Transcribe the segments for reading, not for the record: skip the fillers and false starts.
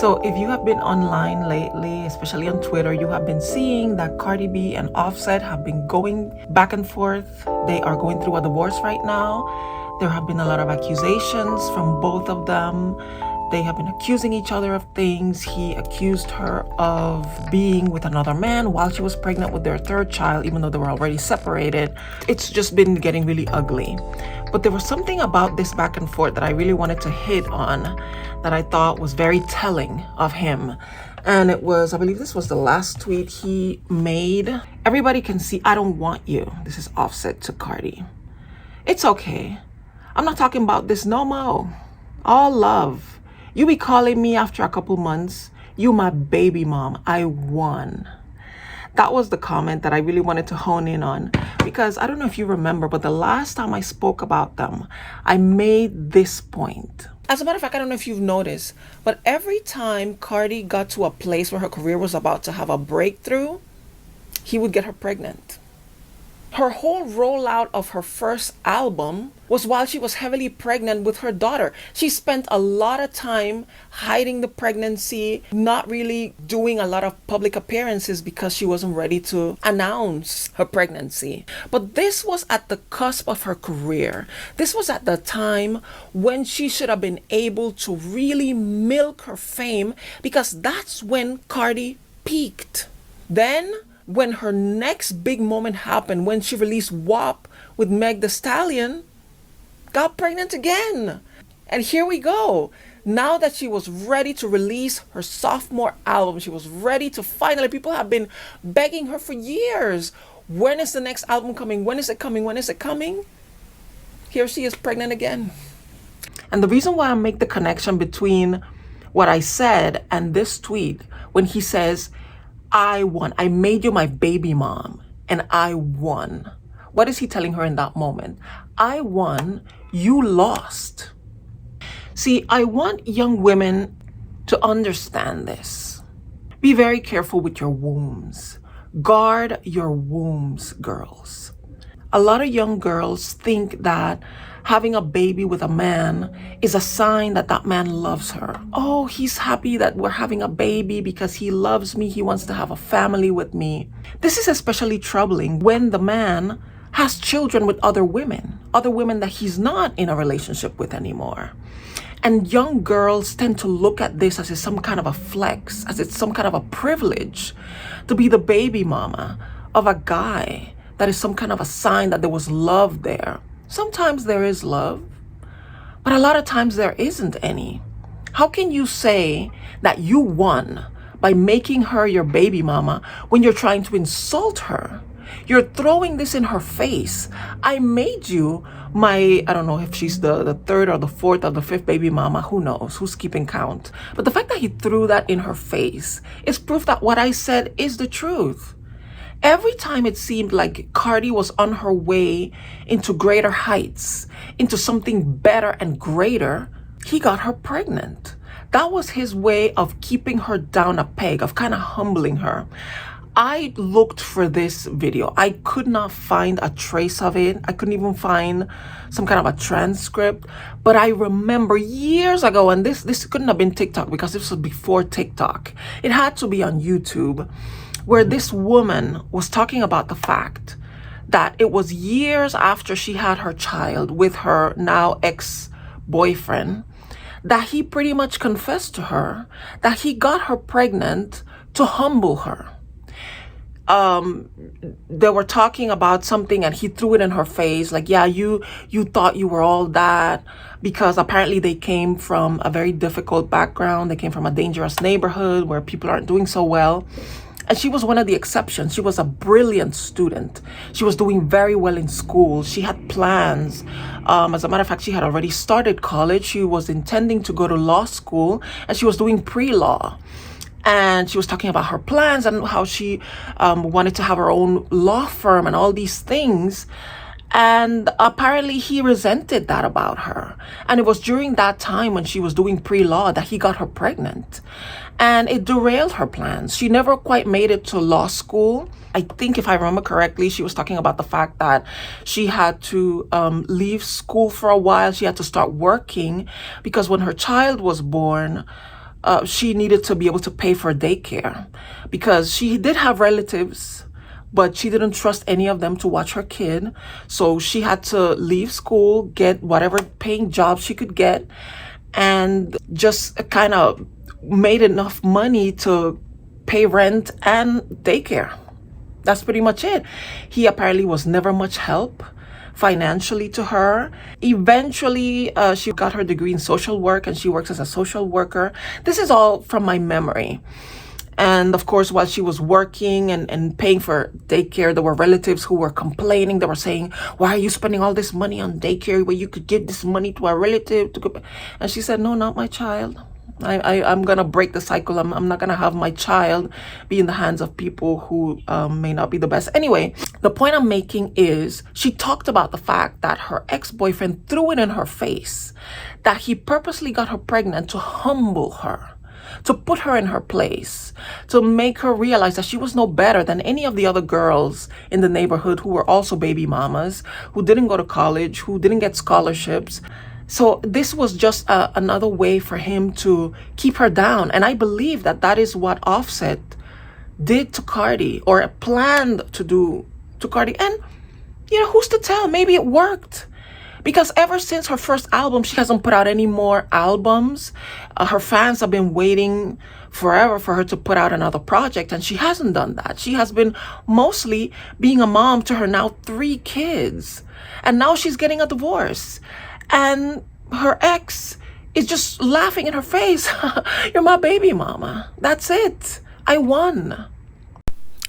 So if you have been online lately, especially on Twitter, you have been seeing that Cardi B and Offset have been going back and forth. They are going through a divorce right now. There have been a lot of accusations from both of them. They have been accusing each other of things. He accused her of being with another man while she was pregnant with their third child, even though they were already separated. It's just been getting really ugly. But there was something about this back and forth that I really wanted to hit on that I thought was very telling of him. And it was, I believe this was the last tweet he made. Everybody can see, I don't want you. This is Offset to Cardi. It's okay. I'm not talking about this no more. All love. You be calling me after a couple months. You my baby mom. I won. That was the comment that I really wanted to hone in on, because I don't know if you remember, but the last time I spoke about them, I made this point. As a matter of fact, I don't know if you've noticed, but every time Cardi got to a place where her career was about to have a breakthrough, he would get her pregnant. Her whole rollout of her first album was while she was heavily pregnant with her daughter. She spent a lot of time hiding the pregnancy, not really doing a lot of public appearances because she wasn't ready to announce her pregnancy. But this was at the cusp of her career. This was at the time when she should have been able to really milk her fame, because that's when Cardi peaked. Then, when her next big moment happened, when she released WAP with Meg Thee Stallion, got pregnant again. And here we go. Now that she was ready to release her sophomore album, she was ready to finally, people have been begging her for years. When is the next album coming? When is it coming? When is it coming? Here she is pregnant again. And the reason why I make the connection between what I said and this tweet, when he says, I won. I made you my baby mom and I won. What is he telling her in that moment? I won, you lost. See, I want young women to understand this. Be very careful with your wombs. Guard your wombs, girls. A lot of young girls think that having a baby with a man is a sign that that man loves her. Oh, he's happy that we're having a baby because he loves me. He wants to have a family with me. This is especially troubling when the man has children with other women that he's not in a relationship with anymore. And young girls tend to look at this as it's some kind of a flex, as it's some kind of a privilege to be the baby mama of a guy. That is some kind of a sign that there was love there. Sometimes there is love, but a lot of times there isn't any. How can you say that you won by making her your baby mama when you're trying to insult her? You're throwing this in her face. I made you my, I don't know if she's the third or the fourth or the fifth baby mama, who knows, who's keeping count. But the fact that he threw that in her face is proof that what I said is the truth. Every time it seemed like Cardi was on her way into greater heights, into something better and greater, he got her pregnant. That was his way of keeping her down a peg, of kind of humbling her. I looked for this video. I could not find a trace of it. I couldn't even find some kind of a transcript. But I remember years ago, and this couldn't have been TikTok because this was before TikTok. It had to be on YouTube, where this woman was talking about the fact that it was years after she had her child with her now ex-boyfriend that he pretty much confessed to her that he got her pregnant to humble her. They were talking about something and he threw it in her face, like, yeah, you thought you were all that, because apparently they came from a very difficult background. They came from a dangerous neighborhood where people aren't doing so well. And she was one of the exceptions. She was a brilliant student. She was doing very well in school. She had plans. As a matter of fact, she had already started college. She was intending to go to law school, and she was doing pre-law. And she was talking about her plans and how she wanted to have her own law firm and all these things. And apparently he resented that about her. And it was during that time when she was doing pre-law that he got her pregnant. And it derailed her plans. She never quite made it to law school. I think if I remember correctly, she was talking about the fact that she had to leave school for a while. She had to start working because when her child was born, she needed to be able to pay for daycare because she did have relatives, but she didn't trust any of them to watch her kid. So she had to leave school, get whatever paying job she could get, and just kind of made enough money to pay rent and daycare. That's pretty much it. He apparently was never much help financially to her. Eventually, she got her degree in social work and she works as a social worker. This is all from my memory. And of course, while she was working and paying for daycare, there were relatives who were complaining. They were saying, why are you spending all this money on daycare where you could give this money to a relative? And she said, no, not my child. I'm going to break the cycle. I'm not going to have my child be in the hands of people who may not be the best. Anyway, the point I'm making is she talked about the fact that her ex-boyfriend threw it in her face, that he purposely got her pregnant to humble her, to put her in her place, to make her realize that she was no better than any of the other girls in the neighborhood who were also baby mamas, who didn't go to college, who didn't get scholarships. So this was just another way for him to keep her down. And I believe that that is what Offset did to Cardi, or planned to do to Cardi. And, who's to tell? Maybe it worked. Because ever since her first album, she hasn't put out any more albums. Her fans have been waiting forever for her to put out another project, and she hasn't done that. She has been mostly being a mom to her now 3 kids. And now she's getting a divorce. And her ex is just laughing in her face. You're my baby mama. That's it. I won.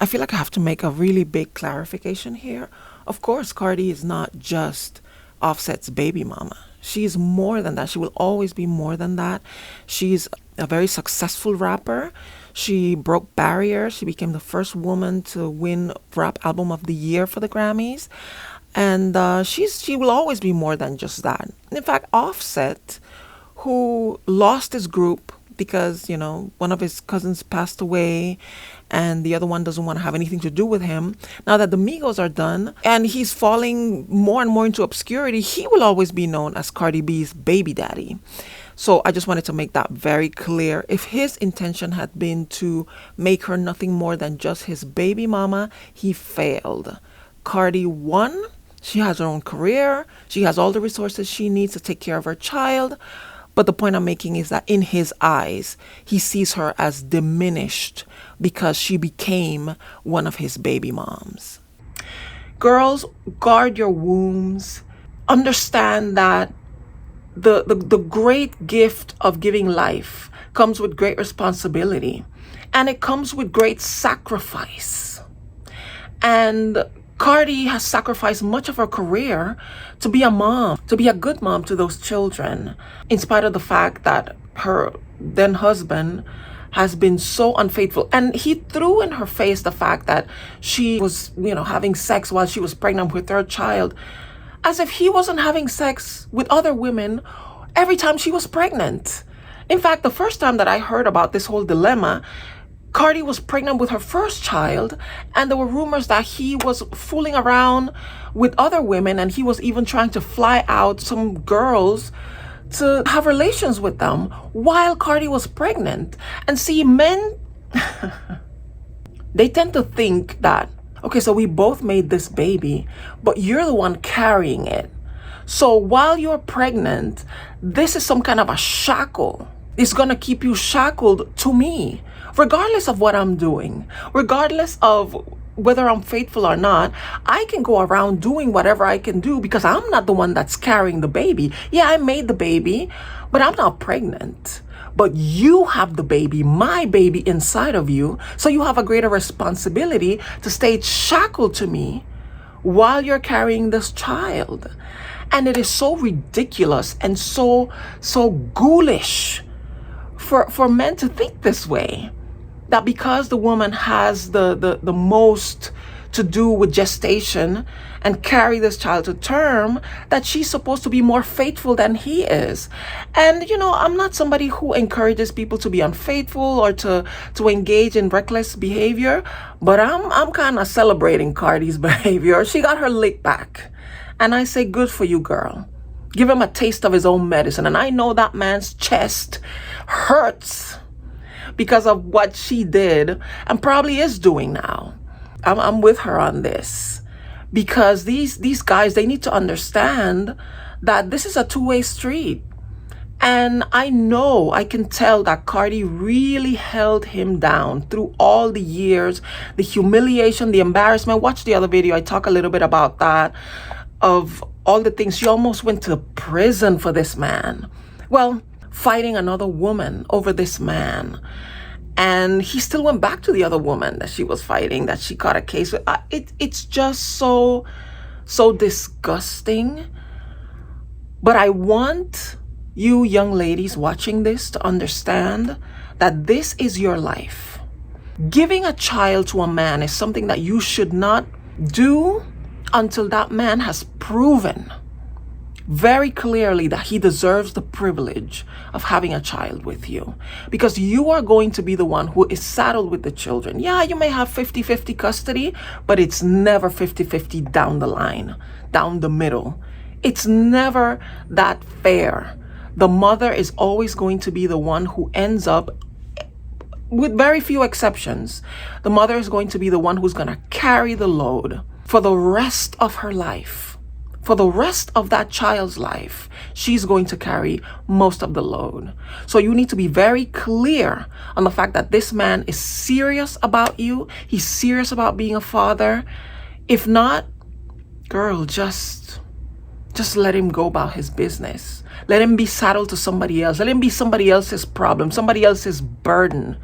I feel like I have to make a really big clarification here. Of course, Cardi is not just Offset's baby mama. She's more than that. She will always be more than that. She's a very successful rapper. She broke barriers. She became the first woman to win Rap Album of the Year for the Grammys. And she will always be more than just that. In fact, Offset, who lost his group because, one of his cousins passed away and the other one doesn't want to have anything to do with him. Now that the Migos are done and he's falling more and more into obscurity, he will always be known as Cardi B's baby daddy. So I just wanted to make that very clear. If his intention had been to make her nothing more than just his baby mama, he failed. Cardi won. She has her own career. She has all the resources she needs to take care of her child. But the point I'm making is that in his eyes, he sees her as diminished because she became one of his baby moms. Girls, guard your wombs. Understand that the great gift of giving life comes with great responsibility. And it comes with great sacrifice. And Cardi has sacrificed much of her career to be a mom, to be a good mom to those children, in spite of the fact that her then husband has been so unfaithful. And he threw in her face the fact that she was, having sex while she was pregnant with her child, as if he wasn't having sex with other women every time she was pregnant. In fact, the first time that I heard about this whole dilemma, Cardi was pregnant with her first child, and there were rumors that he was fooling around with other women, and he was even trying to fly out some girls to have relations with them while Cardi was pregnant. And see, men, they tend to think that, okay, so we both made this baby, but you're the one carrying it. So while you're pregnant, this is some kind of a shackle. It's going to keep you shackled to me, regardless of what I'm doing, regardless of whether I'm faithful or not. I can go around doing whatever I can do because I'm not the one that's carrying the baby. Yeah, I made the baby, but I'm not pregnant. But you have the baby, my baby, inside of you. So you have a greater responsibility to stay shackled to me while you're carrying this child. And it is so ridiculous and so ghoulish for men to think this way, that because the woman has the most to do with gestation and carry this child to term, that she's supposed to be more faithful than he is. And I'm not somebody who encourages people to be unfaithful or to engage in reckless behavior, but I'm kind of celebrating Cardi's behavior. She got her lick back, and I say, good for you, girl. Give him a taste of his own medicine. And I know that man's chest hurts because of what she did and probably is doing now. I'm with her on this, because these guys, they need to understand that this is a two-way street. And I can tell that Cardi really held him down through all the years, the humiliation, the embarrassment. Watch the other video. I talk a little bit about that, of all the things. She almost went to prison for this man. Well, fighting another woman over this man. And he still went back to the other woman that she was fighting, that she caught a case with. It's just so disgusting. But I want you young ladies watching this to understand that this is your life. Giving a child to a man is something that you should not do until that man has proven very clearly that he deserves the privilege of having a child with you. Because you are going to be the one who is saddled with the children. Yeah, you may have 50-50 custody, but it's never 50-50 down the line, down the middle. It's never that fair. The mother is always going to be the one who ends up, with very few exceptions, the mother is going to be the one who's going to carry the load for the rest of her life. For the rest of that child's life, she's going to carry most of the load. So you need to be very clear on the fact that this man is serious about you. He's serious about being a father. If not, girl, just let him go about his business. Let him be saddled to somebody else. Let him be somebody else's problem, somebody else's burden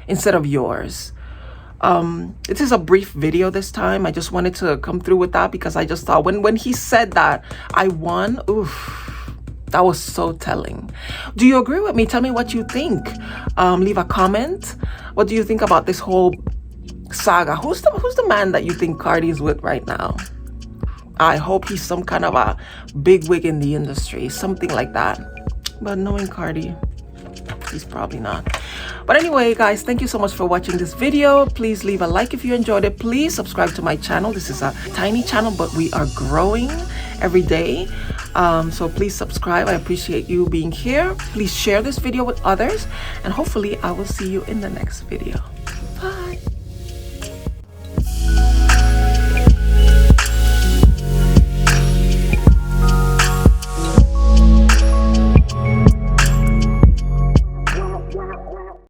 instead of yours. It is a brief video this time. I just wanted to come through with that because I just thought when he said that I won, oof, that was so telling. Do you agree with me? Tell me what you think. Leave a comment. What do you think about this whole saga? Who's the man that you think Cardi's with right now? I hope he's some kind of a big wig in the industry, something like that. But knowing Cardi, he's probably not. But anyway, guys, thank you so much for watching this video. Please leave a like if you enjoyed it. Please subscribe to my channel. This is a tiny channel, but we are growing every day. So please subscribe. I appreciate you being here. Please share this video with others. And hopefully I will see you in the next video.